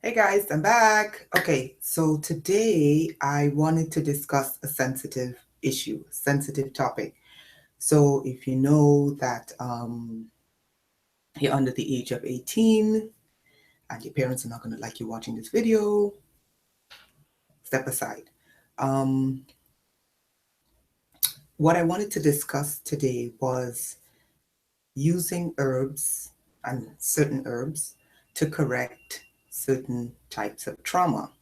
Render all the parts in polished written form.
Hey guys, I'm back. Okay, so today I wanted to discuss a sensitive issue, sensitive topic. So if you know that you're under the age of 18 and your parents are not going to like you watching this video, step aside. Um, what I wanted to discuss today was using herbs and certain herbs to correct certain types of trauma,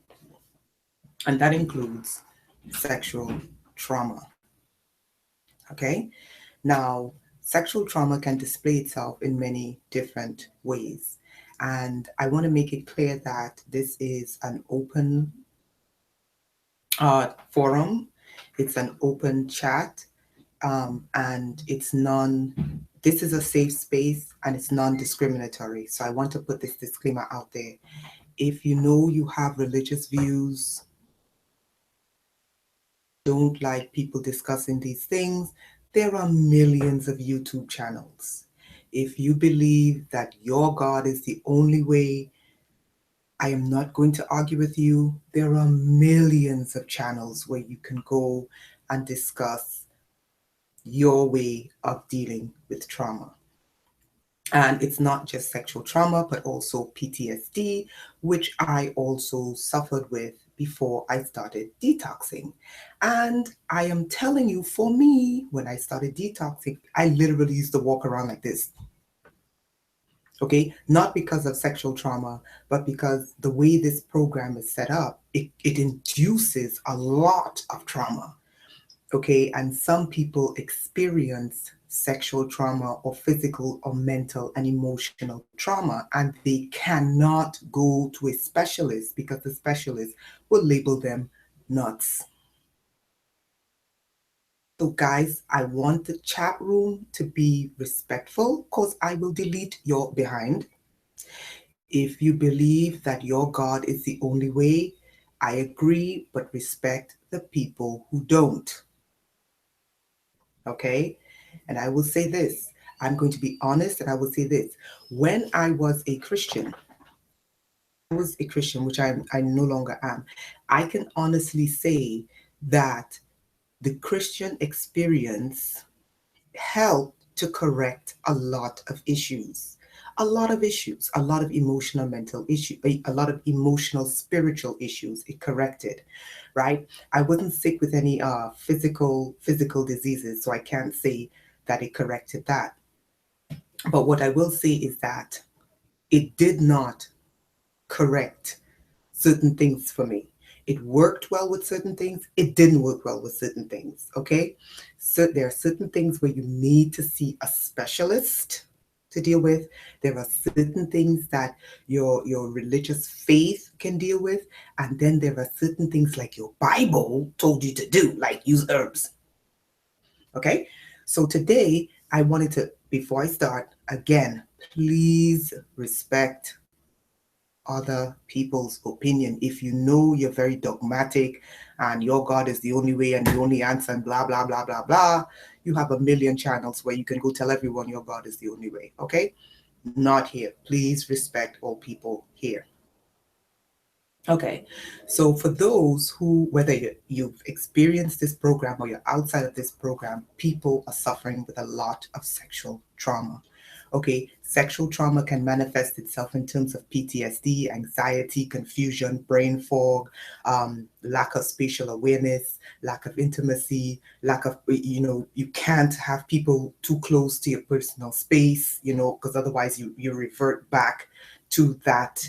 and that includes sexual trauma. Okay, now sexual trauma can display itself in many different ways, and I want to make it clear that this is an open forum, it's an open chat, and it's non. This is a safe space and it's non-discriminatory. So I want to put this disclaimer out there. If you know you have religious views, don't like people discussing these things, there are millions of YouTube channels. If you believe that your God is the only way, I am not going to argue with you. There are millions of channels where you can go and discuss your way of dealing with trauma. And it's not just sexual trauma, but also PTSD, which I also suffered with before I started detoxing. And I am telling you, for me, when I started detoxing, I literally used to walk around like this. Okay, not because of sexual trauma, but because the way this program is set up, it induces a lot of trauma. Okay, and some people experience sexual trauma or physical or mental and emotional trauma, and they cannot go to a specialist because the specialist will label them nuts. So guys, I want the chat room to be respectful because I will delete your behind. If you believe that your God is the only way, I agree, but respect the people who don't. Okay? And I will say this, I'm going to be honest and I will say this. When I was a Christian, which I no longer am, I can honestly say that the Christian experience helped to correct a lot of issues. A lot of issues, a lot of emotional mental issues, a lot of emotional spiritual issues it corrected, right? I wasn't sick with any physical diseases, so I can't say that it corrected that. But what I will say is that it did not correct certain things for me. It worked well with certain things, it didn't work well with certain things, okay? So there are certain things where you need to see a specialist to deal with. There are certain things that your religious faith can deal with, and then there are certain things like your Bible told you to do, like use herbs. Okay? So today I wanted to, before I start, again, please respect other people's opinion. If you know you're very dogmatic and your God is the only way and the only answer and blah, blah, blah, blah, blah, you have a million channels where you can go tell everyone your God is the only way. Okay? Not here. Please respect all people here. Okay, so for those who, whether you've experienced this program or you're outside of this program, people are suffering with a lot of sexual trauma. Okay, sexual trauma can manifest itself in terms of PTSD, anxiety, confusion, brain fog, lack of spatial awareness, lack of intimacy, lack of, you can't have people too close to your personal space, because otherwise you revert back to that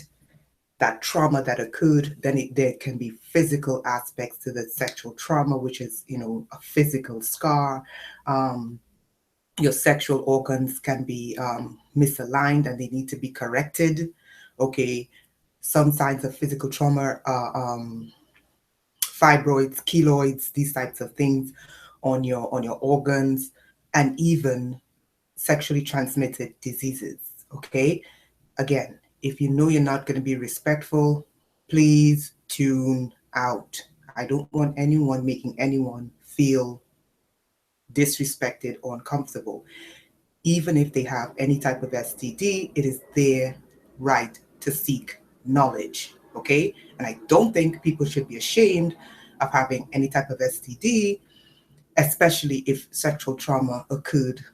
trauma that occurred. Then there can be physical aspects to the sexual trauma, which is, a physical scar. Um, your sexual organs can be misaligned and they need to be corrected. Okay, some signs of physical trauma are fibroids, keloids, these types of things on your organs, and even sexually transmitted diseases. Okay, again, if you know you're not going to be respectful, please tune out. I don't want anyone making anyone feel disrespected or uncomfortable. Even if they have any type of STD, it is their right to seek knowledge. okay? And I don't think people should be ashamed of having any type of STD, especially if sexual trauma occurred,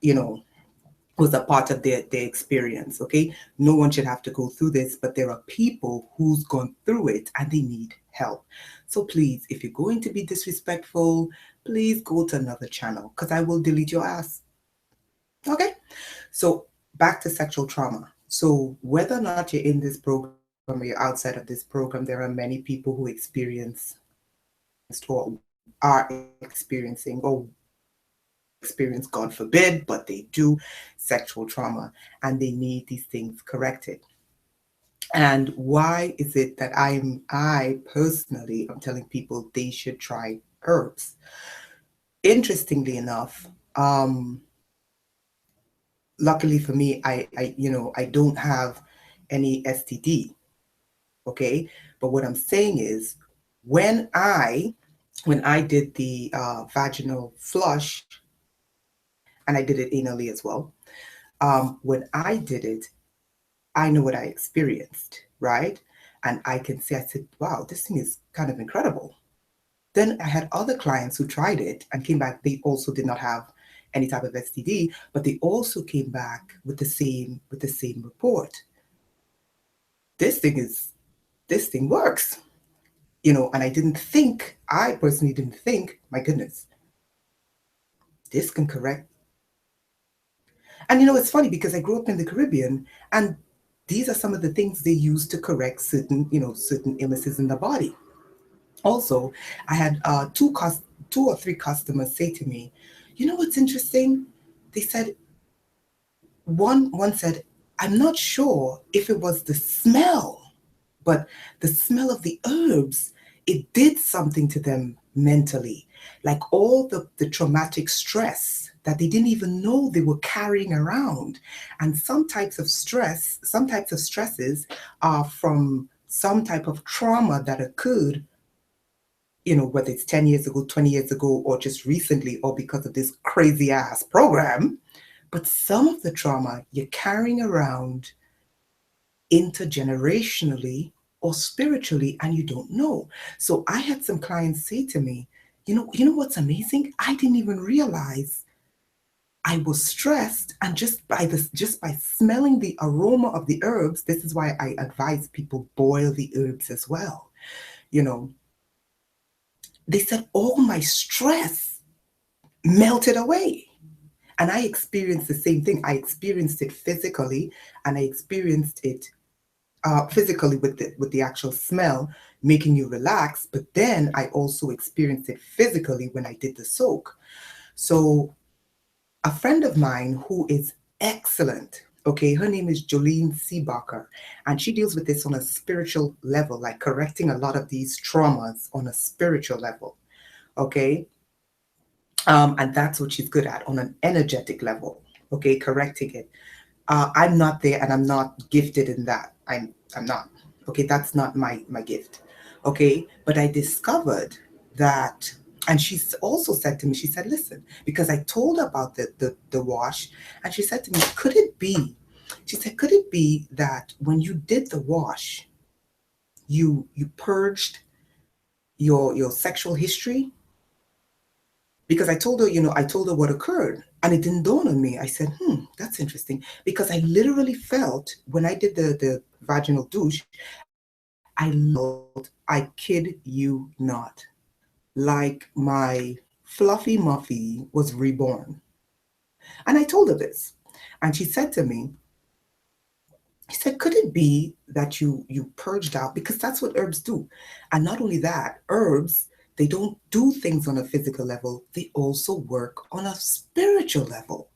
you know, was a part of their experience, okay? No one should have to go through this, but there are people who's gone through it and they need help. So please, if you're going to be disrespectful, please go to another channel because I will delete your ass. Okay? So back to sexual trauma. So whether or not you're in this program or you're outside of this program, there are many people who experience or are experiencing or experience, God forbid, but they do sexual trauma and they need these things corrected. And why is it that I personally am telling people they should try herbs? Interestingly enough, luckily for me, I don't have any STD. Okay, but what I'm saying is, when I when I did the vaginal flush, and I did it anally as well. When I did it, I know what I experienced, right? And I can say, I said, wow, this thing is kind of incredible. Then I had other clients who tried it and came back. They also did not have any type of STD, but they also came back with the same report. This thing works, and I personally didn't think, my goodness, this can correct. And it's funny because I grew up in the Caribbean, and these are some of the things they use to correct certain illnesses in the body. Also, I had two or three customers say to me, "You know what's interesting?" They said one said, "I'm not sure if it was the smell, but the smell of the herbs, it did something to them mentally, like all the traumatic stress that they didn't even know they were carrying around. And some types of stresses are from some type of trauma that occurred, whether it's 10 years ago, 20 years ago, or just recently, or because of this crazy ass program. But some of the trauma you're carrying around intergenerationally or spiritually, and you don't know." So I had some clients say to me, you know what's amazing? I didn't even realize I was stressed, and just by smelling the aroma of the herbs. This is why I advise people boil the herbs as well. You know, they said all my stress melted away. And I experienced the same thing. I experienced it physically, and I experienced it physically with the actual smell, making you relax. But then I also experienced it physically when I did the soak. So a friend of mine who is excellent, okay, her name is Jolene Seebacher, and she deals with this on a spiritual level, like correcting a lot of these traumas on a spiritual level, okay? And that's what she's good at on an energetic level, okay, correcting it. I'm not there, and I'm not gifted in that. I'm not. Okay, that's not my gift. Okay, but I discovered that, and she's also said to me, she said, listen, because I told her about the wash, and she said to me, she said, could it be that when you did the wash, you purged your sexual history? Because I told her what occurred, and it didn't dawn on me. I said, that's interesting, because I literally felt when I did the vaginal douche, I felt, I kid you not, like my fluffy muffy was reborn. And I told her this, and she said to me, he said, could it be that you purged out? Because that's what herbs do. And not only that, herbs, they don't do things on a physical level, they also work on a spiritual level.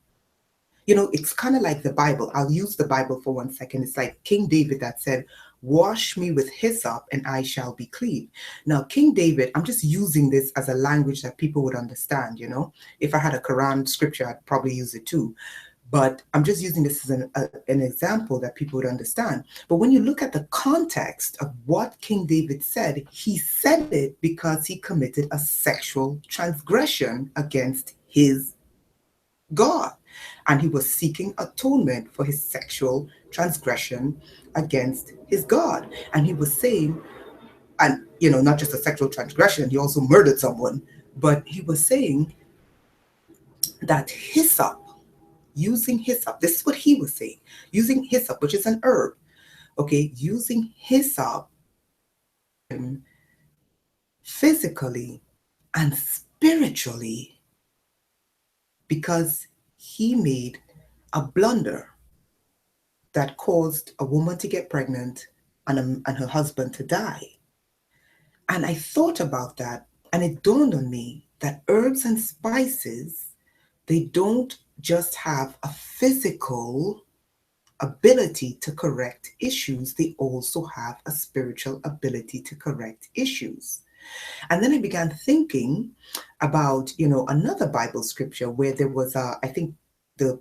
It's kind of like the Bible. I'll use the Bible for 1 second. It's like King David that said, wash me with hyssop and I shall be clean. Now, King David, I'm just using this as a language that people would understand. If I had a Quran scripture, I'd probably use it too. But I'm just using this as an example that people would understand. But when you look at the context of what King David said, he said it because he committed a sexual transgression against his God. and he was seeking atonement for his sexual transgression against his God. And he was saying, and not just a sexual transgression, he also murdered someone, but he was saying that hyssop, using hyssop, this is what he was saying, using hyssop, which is an herb, okay, using hyssop physically and spiritually, because he made a blunder that caused a woman to get pregnant and her husband to die. And I thought about that, and it dawned on me that herbs and spices, they don't just have a physical ability to correct issues, they also have a spiritual ability to correct issues. And then I began thinking about, another Bible scripture where there was, I think, the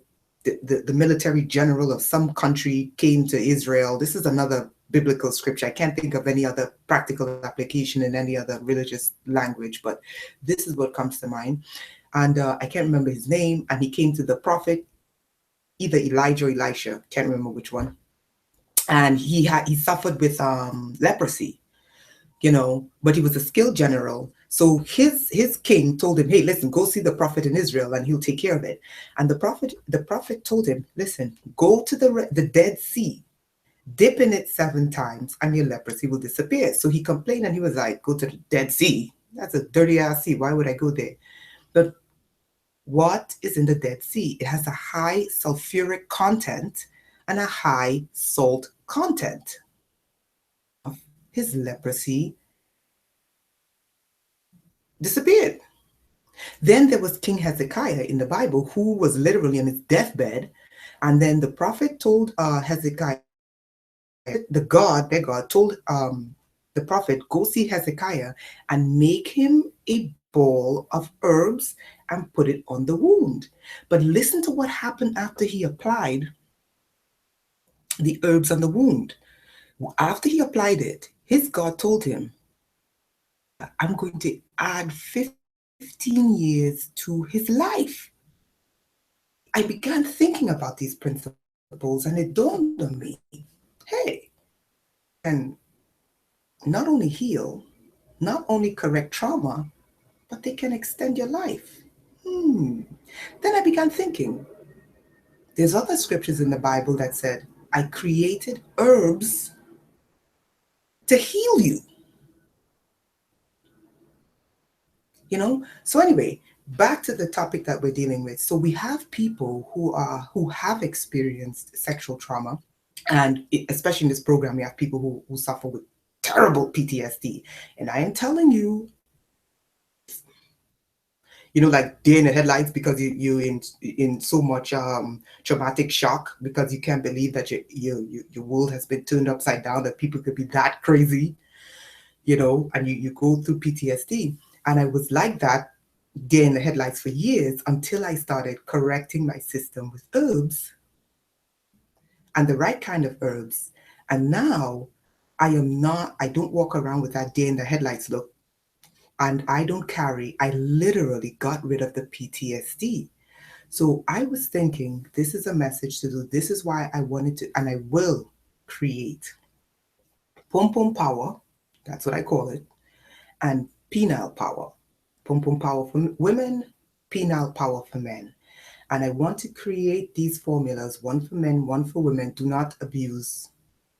military general of some country came to Israel. This is another biblical scripture. I can't think of any other practical application in any other religious language, but this is what comes to mind. And I can't remember his name. And he came to the prophet, either Elijah or Elisha, can't remember which one. And he suffered with leprosy, but he was a skilled general. So his king told him, hey, listen, go see the prophet in Israel and he'll take care of it. And the prophet told him, listen, go to the Dead Sea, dip in it 7 times and your leprosy will disappear. So he complained and he was like, go to the Dead Sea. That's a dirty ass sea. Why would I go there? But what is in the Dead Sea? It has a high sulfuric content and a high salt content. His leprosy disappeared. Then there was King Hezekiah in the Bible, who was literally on his deathbed. And then the prophet told Hezekiah, their God told the prophet, go see Hezekiah and make him a ball of herbs and put it on the wound. But listen to what happened after he applied the herbs on the wound. After he applied it, his God told him, I'm going to add 15 years to his life. I began thinking about these principles and it dawned on me, hey, and not only heal, not only correct trauma, but they can extend your life. Then I began thinking, there's other scriptures in the Bible that said, I created herbs to heal you. So anyway, back to the topic that we're dealing with. So we have people who have experienced sexual trauma, and especially in this program, we have people who suffer with terrible PTSD. And I am telling you, like deer in the headlights, because you in so much traumatic shock, because you can't believe that your world has been turned upside down, that people could be that crazy, and you go through PTSD. And I was like that, deer in the headlights for years, until I started correcting my system with herbs, and the right kind of herbs. And now I don't walk around with that deer in the headlights look. And I literally got rid of the PTSD. So I was thinking, this is a message to do. This is why I wanted to, and I will create Pom Pom Power, that's what I call it, and Penile Power. Pom Pom Power for women, Penile Power for men. And I want to create these formulas, one for men, one for women. Do not abuse.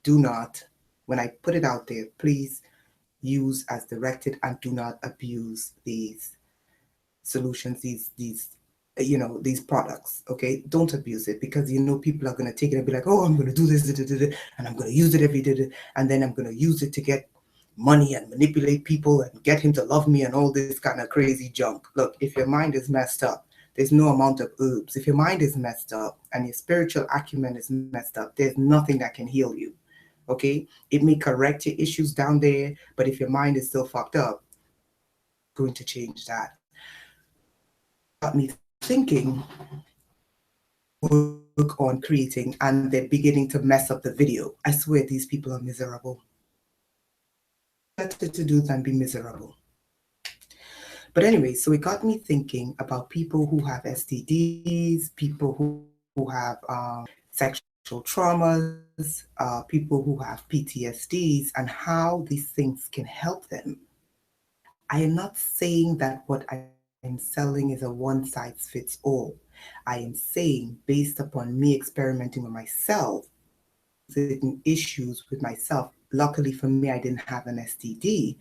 Do not. When I put it out there, please use as directed and do not abuse these solutions, these products. Okay, don't abuse it, because people are going to take it and be like, oh, I'm going to do this and I'm going to use it every day, and then I'm going to use it to get money and manipulate people and get him to love me and all this kind of crazy junk. Look, if your mind is messed up, there's no amount of herbs. If your mind is messed up and your spiritual acumen is messed up, there's nothing that can heal you. Okay, it may correct your issues down there, but if your mind is still fucked up, it's going to change that. Got me thinking, work on creating, and they're beginning to mess up the video. I swear these people are miserable. Better to do than be miserable. But anyway, so it got me thinking about people who have STDs, people who have sexual traumas, people who have PTSDs, and how these things can help them. I am not saying that what I'm selling is a one size fits all. I am saying, based upon me experimenting with myself, certain issues with myself. Luckily for me, I didn't have an STD.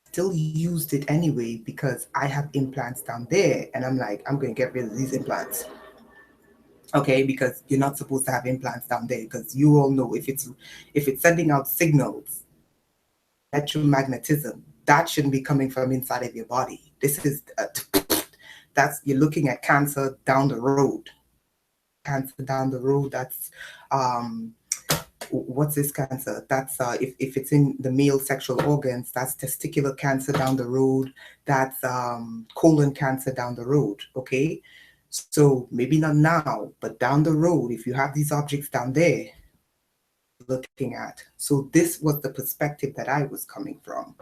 Still used it anyway because I have implants down there, and I'm like, I'm going to get rid of these implants. Okay, because you're not supposed to have implants down there, because you all know if it's sending out signals, electromagnetism, that shouldn't be coming from inside of your body. This is that's, you're looking at cancer down the road. Cancer down the road. That's what's this cancer? That's if it's in the male sexual organs, that's testicular cancer down the road. That's colon cancer down the road. Okay, so maybe not now, but down the road, if you have these objects down there, looking at. So this was the perspective that I was coming from.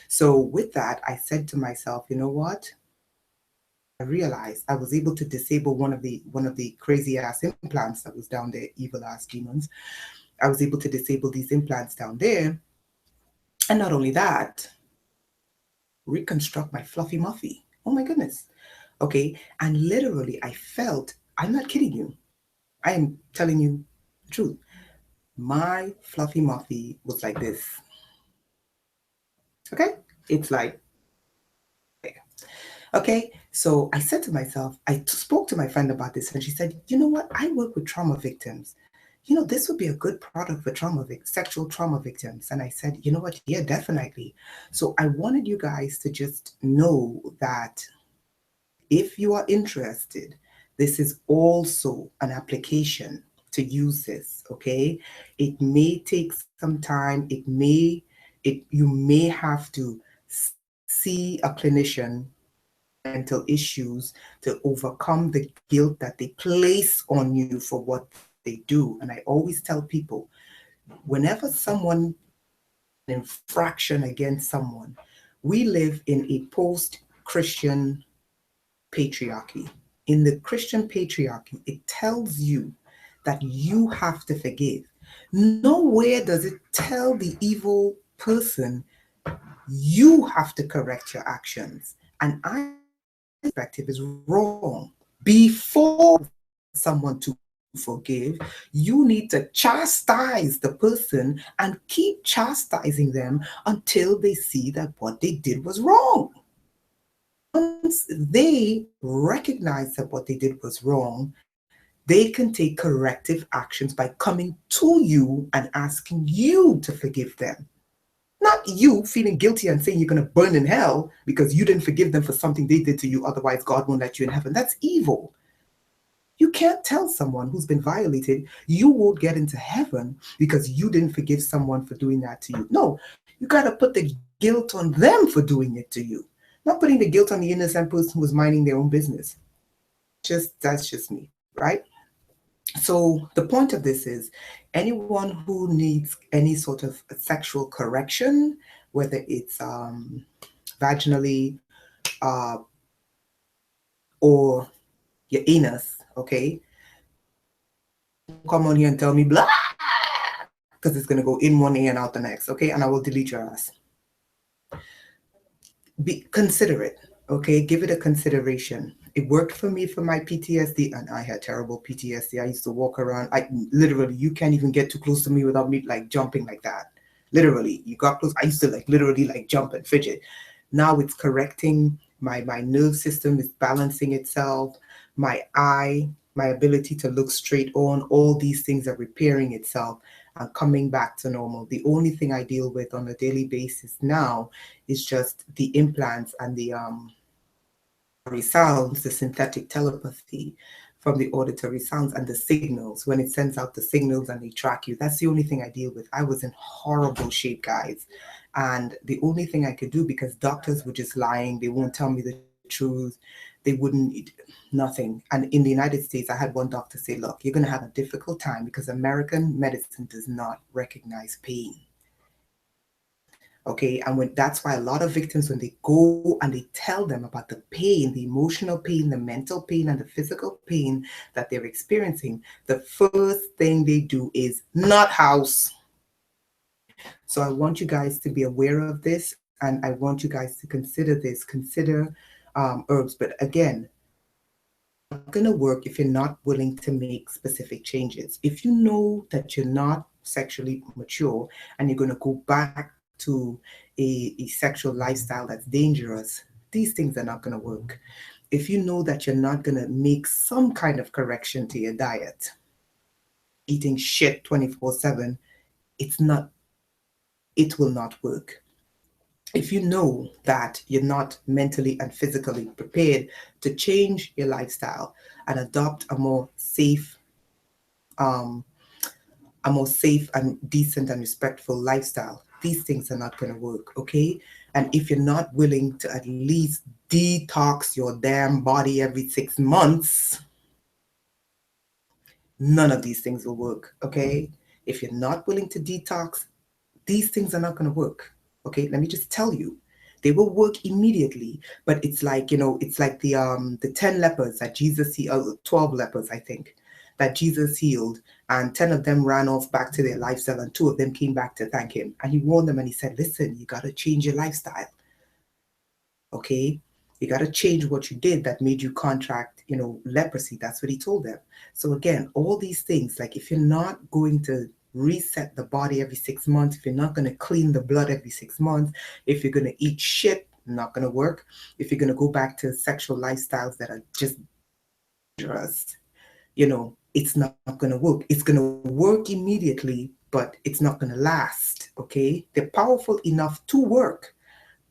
So with that, I said to myself, you know what? I realized I was able to disable one of the crazy ass implants that was down there, evil ass demons. I was able to disable these implants down there. And not only that, reconstruct my fluffy muffy. Oh my goodness. Okay. And literally I felt, I'm not kidding you. I am telling you the truth. My fluffy muffy was like this. Okay. It's like, okay. So I said to myself, I spoke to my friend about this, and she said, you know what? I work with trauma victims. You know, this would be a good product for sexual trauma victims. And I said, you know what? Yeah, definitely. So I wanted you guys to just know that if you are interested, this is also an application to use this. Okay. It may take some time. You may have to see a clinician mental issues to overcome the guilt that they place on you for what they do. And I always tell people, whenever someone an infraction against someone, we live in a post-Christian patriarchy. In the Christian patriarchy, it tells you that you have to forgive. Nowhere does it tell the evil person you have to correct your actions. And I perspective is wrong. Before someone to forgive, you need to chastise the person and keep chastising them until they see that what they did was wrong. Once they recognize that what they did was wrong, they can take corrective actions by coming to you and asking you to forgive them. Not you feeling guilty and saying you're going to burn in hell because you didn't forgive them for something they did to you, otherwise God won't let you in heaven. That's evil. You can't tell someone who's been violated you won't get into heaven because you didn't forgive someone for doing that to you. No, you got to put the guilt on them for doing it to you, not putting the guilt on the innocent person who was minding their own business. That's just me, right? So the point of this is anyone who needs any sort of sexual correction, whether it's vaginally or your anus, okay, come on here and tell me blah, because it's going to go in one ear and out the next, okay, and I will delete your ass. Be considerate, okay, give it a consideration. It worked for me for my PTSD, and I had terrible PTSD. I used to walk around. I literally, you can't even get too close to me without me like jumping like that. Literally, you got close. I used to like literally like jump and fidget. Now it's correcting my nerve system is balancing itself. My eye, my ability to look straight on, all these things are repairing itself and coming back to normal. The only thing I deal with on a daily basis now is just the implants and the sounds, the synthetic telepathy from the auditory sounds and the signals. When it sends out the signals and they track you, that's the only thing I deal with. I was in horrible shape, guys. And the only thing I could do, because doctors were just lying, they won't tell me the truth, they wouldn't, nothing. And in the United States, I had one doctor say, look, you're going to have a difficult time because American medicine does not recognize pain. Okay, and when that's why a lot of victims, when they go and they tell them about the pain, the emotional pain, the mental pain, and the physical pain that they're experiencing, the first thing they do is not house. So I want you guys to be aware of this, and I want you guys to consider this, consider herbs. But again, not going to work if you're not willing to make specific changes. If you know that you're not sexually mature and you're going to go back to a sexual lifestyle that's dangerous, these things are not going to work. If you know that you're not going to make some kind of correction to your diet, eating shit 24/7, it's not, it will not work. If you know that you're not mentally and physically prepared to change your lifestyle and adopt um, a more safe and decent and respectful lifestyle, these things are not going to work, okay? And if you're not willing to at least detox your damn body every 6 months, none of these things will work, okay? If you're not willing to detox, these things are not going to work. Okay, let me just tell you, they will work immediately, but it's like, it's like the 10 lepers that Jesus healed, 12 lepers, I think, that Jesus healed, and 10 of them ran off back to their lifestyle, and 2 of them came back to thank him. And he warned them and he said, listen, you got to change your lifestyle. Okay, you got to change what you did that made you contract, leprosy. That's what he told them. So again, all these things, like if you're not going to reset the body every 6 months, if you're not going to clean the blood every 6 months, if you're going to eat shit, not going to work. If you're going to go back to sexual lifestyles that are just dangerous, it's not going to work. It's going to work immediately, but it's not going to last. Okay, they're powerful enough to work,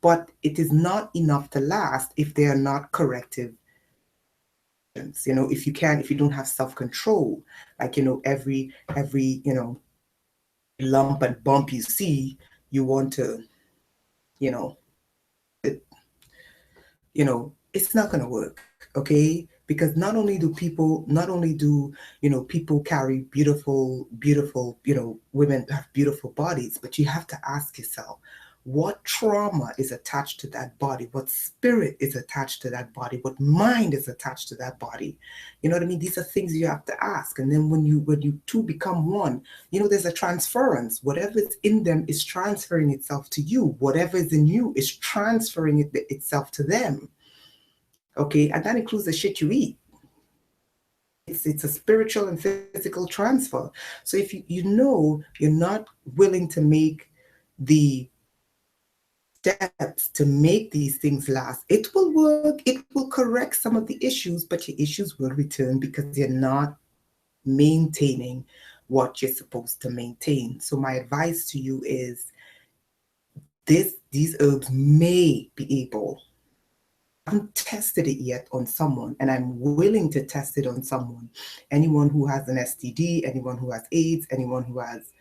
but it is not enough to last if they are not corrective. If you don't have self-control, like, every lump and bump you see, you want to, you know, it, it's not going to work, okay? Because not only do, people carry beautiful, women have beautiful bodies, but you have to ask yourself, what trauma is attached to that body? What spirit is attached to that body? What mind is attached to that body? You know what I mean? These are things you have to ask. And then when you two become one, there's a transference. Whatever is in them is transferring itself to you. Whatever is in you is transferring itself to them. Okay, and that includes the shit you eat. It's a spiritual and physical transfer. So if you're not willing to make the steps to make these things last, it will work. It will correct some of the issues, but your issues will return because you're not maintaining what you're supposed to maintain. So my advice to you is these herbs may be able. I haven't tested it yet on someone, and I'm willing to test it on someone. Anyone who has an STD, anyone who has AIDS, anyone who has,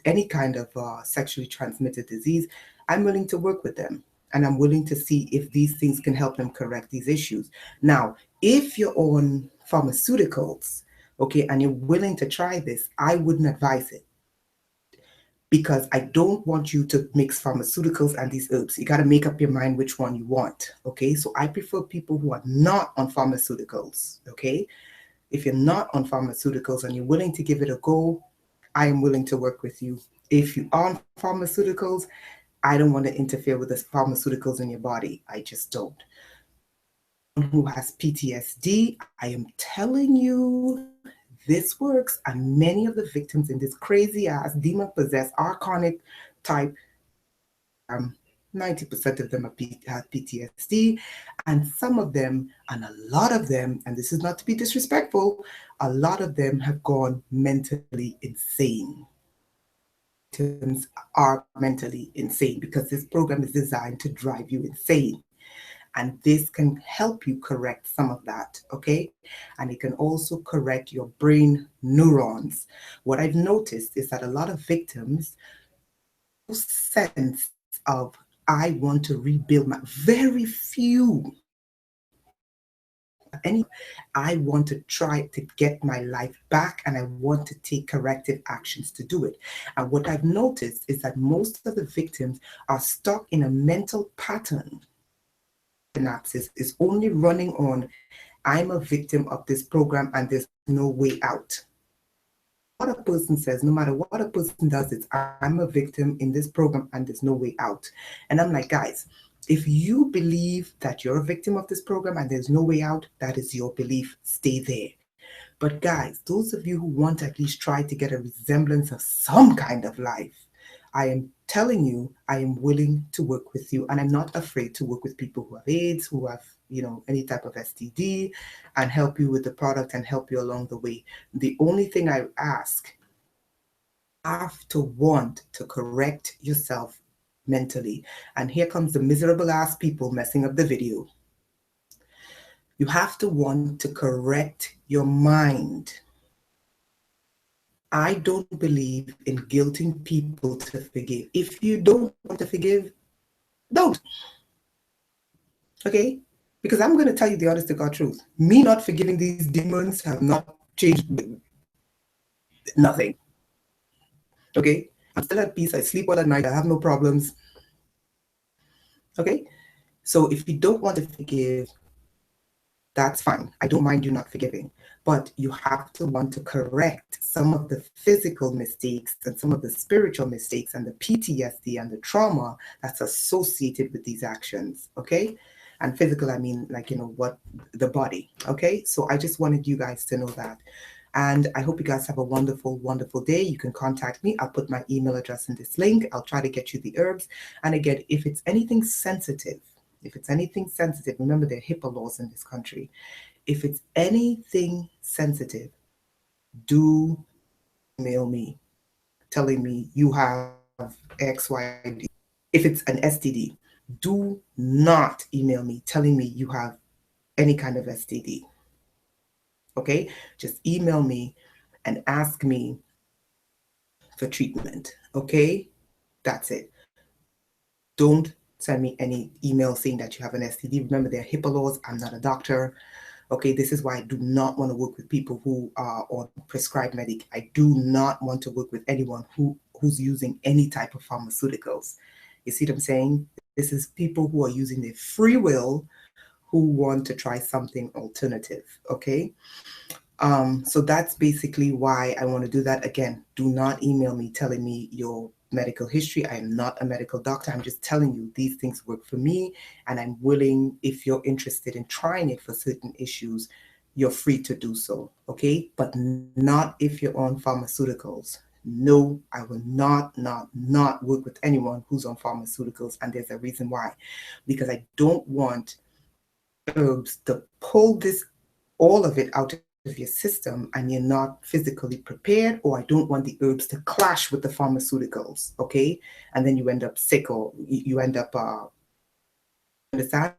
any kind of sexually transmitted disease, I'm willing to work with them. And I'm willing to see if these things can help them correct these issues. Now, if you're on pharmaceuticals, okay, and you're willing to try this, I wouldn't advise it, because I don't want you to mix pharmaceuticals and these herbs. You got to make up your mind which one you want, okay? So I prefer people who are not on pharmaceuticals, okay? If you're not on pharmaceuticals and you're willing to give it a go, I am willing to work with you. If you are on pharmaceuticals, I don't want to interfere with the pharmaceuticals in your body. I just don't. Who has PTSD, I am telling you, this works, and many of the victims in this crazy ass demon possessed archonic type, 90% of them have PTSD, and some of them, and a lot of them, and this is not to be disrespectful, a lot of them have gone mentally insane. Are mentally insane because this program is designed to drive you insane. And this can help you correct some of that, okay? And it can also correct your brain neurons. What I've noticed is that a lot of victims sense of, I want to rebuild my, very few I want to try to get my life back, and I want to take corrective actions to do it. And what I've noticed is that most of the victims are stuck in a mental pattern. Synapses is only running on, I'm a victim of this program and there's no way out. What a person says, no matter what a person does, it's, I'm a victim in this program and there's no way out. And I'm like, guys, if you believe that you're a victim of this program and there's no way out, that is your belief. Stay there. But guys, those of you who want to at least try to get a resemblance of some kind of life, I am telling you, I am willing to work with you, and I'm not afraid to work with people who have AIDS, who have, any type of STD, and help you with the product and help you along the way. The only thing I ask, you have to want to correct yourself mentally. And here comes the miserable ass people messing up the video. You have to want to correct your mind. I don't believe in guilting people to forgive. If you don't want to forgive, don't. Okay? Because I'm going to tell you the honest to God truth. Me not forgiving these demons have not changed nothing. Okay? I'm still at peace. I sleep well at night. I have no problems. Okay? So if you don't want to forgive, that's fine. I don't mind you not forgiving. But you have to want to correct some of the physical mistakes and some of the spiritual mistakes and the PTSD and the trauma that's associated with these actions. Okay? And physical, I mean, like, what the body. Okay? So I just wanted you guys to know that. And I hope you guys have a wonderful, wonderful day. You can contact me. I'll put my email address in this link. I'll try to get you the herbs. And again, if it's anything sensitive, remember there are HIPAA laws in this country. If it's anything sensitive, do email me telling me you have X, Y, D. If it's an STD, do not email me telling me you have any kind of STD. Okay? Just email me and ask me for treatment. Okay? That's it. Don't send me any email saying that you have an STD. Remember, there are HIPAA laws. I'm not a doctor. Okay, this is why I do not want to work with people who are on prescribed medic. I do not want to work with anyone who's using any type of pharmaceuticals. You see what I'm saying? This is people who are using their free will, who want to try something alternative. Okay. So that's basically why I want to do that. Again, do not email me telling me your medical history. I am not a medical doctor. I'm just telling you these things work for me, and I'm willing, if you're interested in trying it for certain issues, you're free to do so. Okay, but not if you're on pharmaceuticals. No, I will not work with anyone who's on pharmaceuticals, and there's a reason why. Because I don't want herbs to pull all of it out of your system and you're not physically prepared, or I don't want the herbs to clash with the pharmaceuticals, okay? And then you end up sick, or you end up, understand?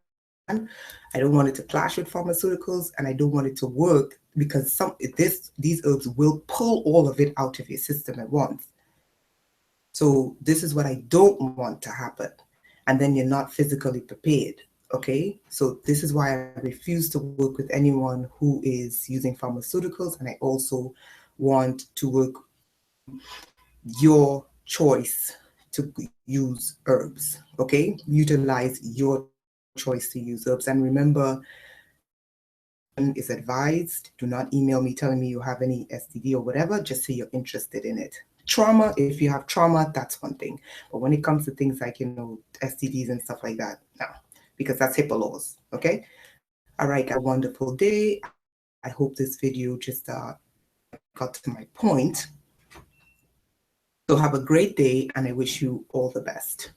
I don't want it to clash with pharmaceuticals, and I don't want it to work because these herbs will pull all of it out of your system at once. So this is what I don't want to happen. And then you're not physically prepared. Okay, so this is why I refuse to work with anyone who is using pharmaceuticals, and I also want to work your choice to use herbs. Okay, utilize your choice to use herbs, and remember, is advised. Do not email me telling me you have any STD or whatever. Just say you're interested in it. Trauma, if you have trauma, that's one thing. But when it comes to things like, STDs and stuff like that, no, because that's HIPAA laws. Okay. All right. Have a wonderful day. I hope this video just got to my point. So have a great day, and I wish you all the best.